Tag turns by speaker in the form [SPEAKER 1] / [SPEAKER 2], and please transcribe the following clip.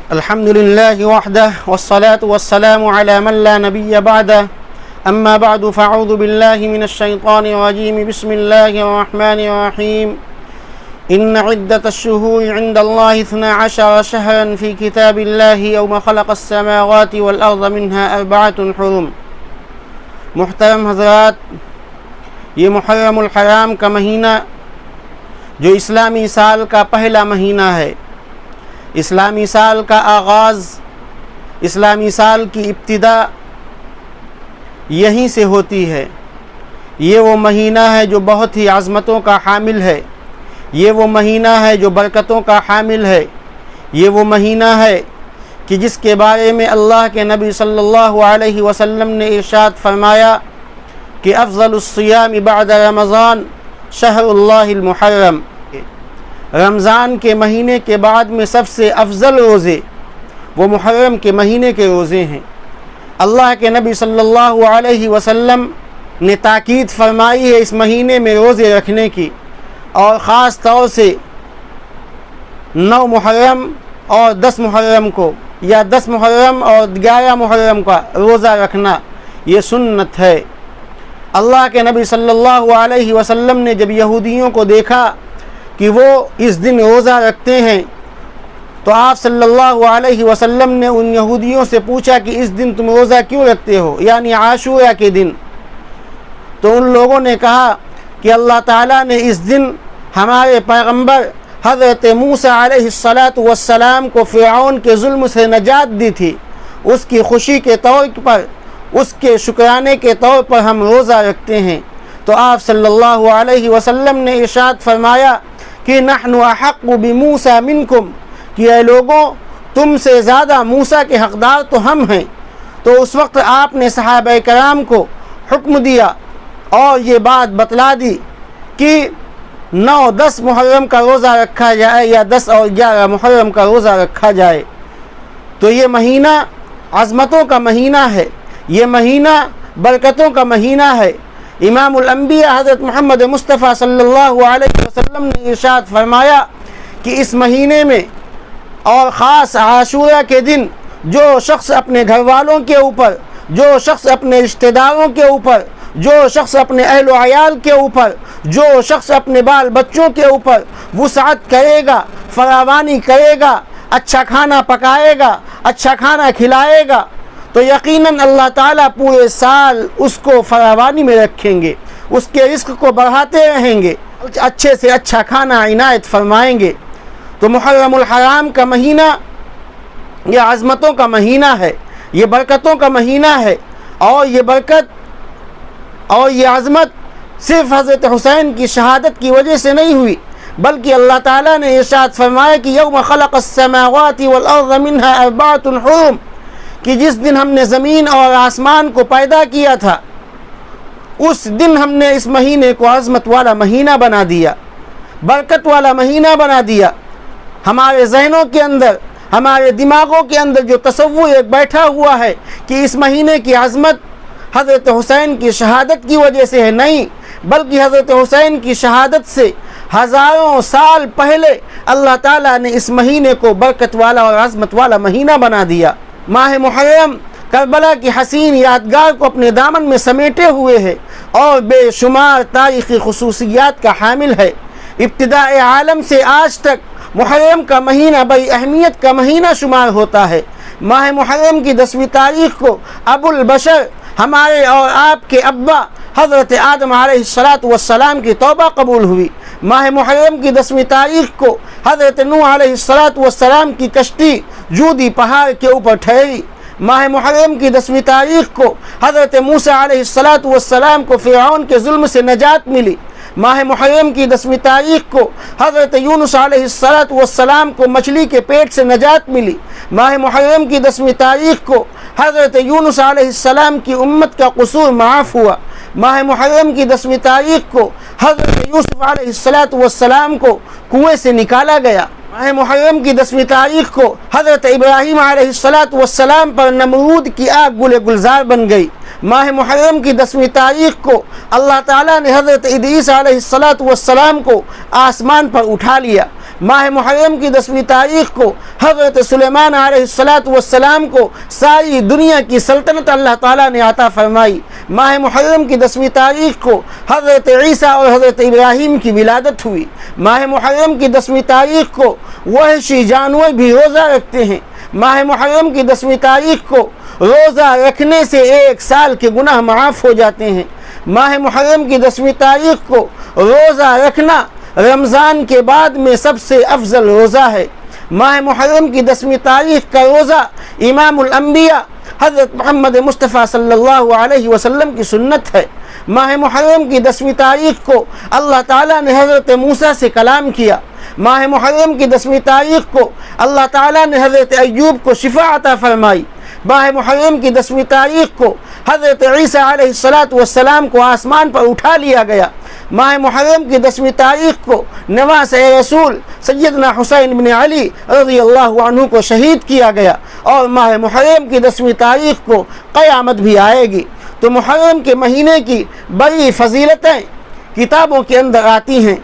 [SPEAKER 1] الحمد لله وحده والصلاة والسلام على من لا نبي بعده أما بعد فأعوذ بالله من الشيطان الرجيم بسم الله الرحمن الرحيم إن عدة الشهور عند الله 12 شهرا في كتاب الله يوم خلق السماوات والأرض منها 4 حرم. محترم حضرات، یہ محرم الحرام کا مہینہ جو اسلامی سال کا پہلا مہینہ ہے، اسلامی سال کا آغاز، اسلامی سال کی ابتدا یہیں سے ہوتی ہے۔ یہ وہ مہینہ ہے جو بہت ہی عظمتوں کا حامل ہے، یہ وہ مہینہ ہے جو برکتوں کا حامل ہے، یہ وہ مہینہ ہے کہ جس کے بارے میں اللہ کے نبی صلی اللہ علیہ وسلم نے ارشاد فرمایا کہ افضل الصیام بعد رمضان شہر اللہ المحرم، رمضان کے مہینے کے بعد میں سب سے افضل روزے وہ محرم کے مہینے کے روزے ہیں۔ اللہ کے نبی صلی اللہ علیہ وسلم نے تاکید فرمائی ہے اس مہینے میں روزے رکھنے کی، اور خاص طور سے 9 محرم اور 10 محرم کو، یا 10 محرم اور 11 محرم کا روزہ رکھنا یہ سنت ہے۔ اللہ کے نبی صلی اللہ علیہ وسلم نے جب یہودیوں کو دیکھا کہ وہ اس دن روزہ رکھتے ہیں تو آپ صلی اللہ علیہ وسلم نے ان یہودیوں سے پوچھا کہ اس دن تم روزہ کیوں رکھتے ہو، یعنی عاشورہ کے دن؟ تو ان لوگوں نے کہا کہ اللہ تعالیٰ نے اس دن ہمارے پیغمبر حضرت موسیٰ علیہ السلام کو فرعون کے ظلم سے نجات دی تھی، اس کی خوشی کے طور پر، اس کے شکرانے کے طور پر ہم روزہ رکھتے ہیں۔ تو آپ صلی اللہ علیہ وسلم نے ارشاد فرمایا کہ نحن احق بموسیٰ منکم، کہ اے لوگوں تم سے زیادہ موسیٰ کے حقدار تو ہم ہیں۔ تو اس وقت آپ نے صحابہ کرام کو حکم دیا اور یہ بات بتلا دی کہ 9-10 محرم کا روزہ رکھا جائے یا 10 اور 11 محرم کا روزہ رکھا جائے۔ تو یہ مہینہ عظمتوں کا مہینہ ہے، یہ مہینہ برکتوں کا مہینہ ہے۔ امام الانبیاء حضرت محمد مصطفیٰ صلی اللہ علیہ وسلم نے ارشاد فرمایا کہ اس مہینے میں اور خاص عاشورہ کے دن جو شخص اپنے گھر والوں کے اوپر، جو شخص اپنے رشتہ داروں کے اوپر، جو شخص اپنے اہل و عیال کے اوپر، جو شخص اپنے بال بچوں کے اوپر وسعت کرے گا، فراوانی کرے گا، اچھا کھانا پکائے گا، اچھا کھانا کھلائے گا، تو یقیناً اللہ تعالیٰ پورے سال اس کو فراوانی میں رکھیں گے، اس کے رزق کو بڑھاتے رہیں گے، اچھے سے اچھا کھانا عنایت فرمائیں گے۔ تو محرم الحرام کا مہینہ یہ عظمتوں کا مہینہ ہے، یہ برکتوں کا مہینہ ہے، اور یہ برکت اور یہ عظمت صرف حضرت حسین کی شہادت کی وجہ سے نہیں ہوئی، بلکہ اللہ تعالیٰ نے ارشاد فرمایا کہ یوم خلق السماوات والارض منها 4 حرم، کہ جس دن ہم نے زمین اور آسمان کو پیدا کیا تھا اس دن ہم نے اس مہینے کو عظمت والا مہینہ بنا دیا، برکت والا مہینہ بنا دیا۔ ہمارے ذہنوں کے اندر، ہمارے دماغوں کے اندر جو تصور ایک بیٹھا ہوا ہے کہ اس مہینے کی عظمت حضرت حسین کی شہادت کی وجہ سے ہے، نہیں، بلکہ حضرت حسین کی شہادت سے ہزاروں سال پہلے اللہ تعالیٰ نے اس مہینے کو برکت والا اور عظمت والا مہینہ بنا دیا۔ ماہ محرم کربلا کی حسین یادگار کو اپنے دامن میں سمیٹے ہوئے ہے اور بے شمار تاریخی خصوصیات کا حامل ہے۔ ابتداء عالم سے آج تک محرم کا مہینہ بڑی اہمیت کا مہینہ شمار ہوتا ہے۔ ماہ محرم کی 10ویں تاریخ کو ابو البشر، ہمارے اور آپ کے ابا حضرت آدم علیہ السلام کی توبہ قبول ہوئی۔ ماہ محرم کی 10ویں تاریخ کو حضرت نوح علیہ السلام کی کشتی جودی پہاڑ کے اوپر ٹھہری۔ ماہ محرم کی 10ویں تاریخ کو حضرت موسیٰ علیہ السلام کو فرعون کے ظلم سے نجات ملی۔ ماہ محرم کی 10ویں تاریخ کو حضرت یونس علیہ السلام کو مچھلی کے پیٹ سے نجات ملی۔ ماہ محرم کی 10ویں تاریخ کو حضرت یونس علیہ السلام کی امت کا قصور معاف ہوا۔ ماہ محرم کی 10ویں تاریخ کو حضرت یوسف علیہ السلام کو کنویں سے نکالا گیا۔ ماہ محرم کی 10ویں تاریخ کو حضرت ابراہیم علیہ السلام پر نمرود کی آگ گل گلزار بن گئی۔ ماہ محرم کی 10ویں تاریخ کو اللہ تعالیٰ نے حضرت ادریس علیہ السلام کو آسمان پر اٹھا لیا۔ ماہ محرم کی 10ویں تاریخ کو حضرت سلیمان علیہ السلام کو ساری دنیا کی سلطنت اللہ تعالیٰ نے عطا فرمائی۔ ماہ محرم کی 10ویں تاریخ کو حضرت عیسیٰ اور حضرت ابراہیم کی ولادت ہوئی۔ ماہ محرم کی 10ویں تاریخ کو وحشی جانور بھی روزہ رکھتے ہیں۔ ماہ محرم کی 10ویں تاریخ کو روزہ رکھنے سے 1 سال کے گناہ معاف ہو جاتے ہیں۔ ماہ محرم کی 10ویں تاریخ کو روزہ رکھنا رمضان کے بعد میں سب سے افضل روزہ ہے۔ ماہ محرم کی 10ویں تاریخ کا روزہ امام الانبیاء حضرت محمد مصطفیٰ صلی اللہ علیہ وسلم کی سنت ہے۔ ماہ محرم کی 10ویں تاریخ کو اللہ تعالیٰ نے حضرت موسیٰ سے کلام کیا۔ ماہ محرم کی 10ویں تاریخ کو اللہ تعالیٰ نے حضرت ایوب کو شفا عطا فرمائی۔ ماہ محرم کی 10ویں تاریخ کو حضرت عیسیٰ علیہ السلام کو آسمان پر اٹھا لیا گیا۔ ماہ محرم کی 10ویں تاریخ کو نواز رسول سیدنا حسین بن علی رضی اللہ عنہ کو شہید کیا گیا، اور ماہ محرم کی 10ویں تاریخ کو قیامت بھی آئے گی۔ تو محرم کے مہینے کی بڑی فضیلتیں کتابوں کے اندر آتی ہیں۔